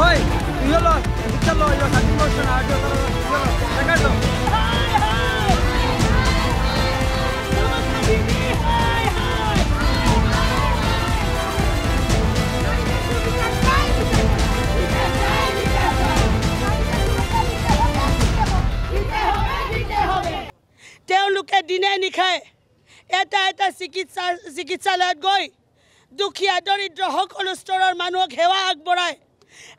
Hoy, yolo, chalo, yo sati motion audio karo, yolo, record lo. তেওঁলোকে দিনে নিশায় এটা চিকিৎসালয়ত গৈ দুখীয়া দৰিদ্ৰ সকলো স্তৰৰ মানুহক সেৱা আগবঢ়ায়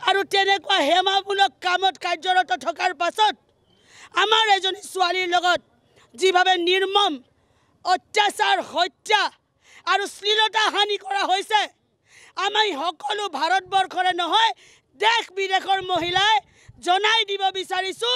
আৰু তেনেকুৱা সেৱামূলক কামত কাৰ্যৰত থকাৰ পাছত আমাৰ এজনী ছোৱালীৰ লগত যিভাৱে নিৰ্মম অত্যাচাৰ হত্যা আৰু শ্লীলতা হানি কৰা হৈছে আমি সকলো ভাৰতবৰ্ষৰে নহয় দেশ বিদেশৰ মহিলাই জনাই দিব বিচাৰিছো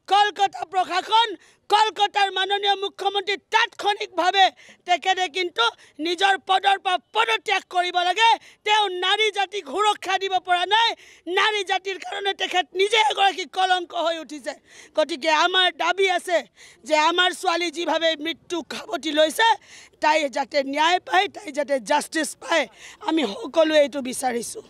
কলকাতা প্ৰশাসন কলকাতাৰ মাননীয় মুখ্যমন্ত্ৰী তাৎক্ষণিকভাৱে তেখেতে কিন্তু নিজৰ পদৰ পৰা পদত্যাগ কৰিব লাগে তেওঁ নাৰী জাতিক সুৰক্ষা দিব পৰা নাই নাৰী জাতিৰ কাৰণে তেখেত নিজে এগৰাকী কলংক হৈ উঠিছে গতিকে আমাৰ দাবী আছে যে আমাৰ ছোৱালী যিভাৱে মৃত্যু খাবতি লৈছে তাই যাতে ন্যায় পায় তাই যাতে জাষ্টিস পায় আমি সকলোৱে এইটো বিচাৰিছো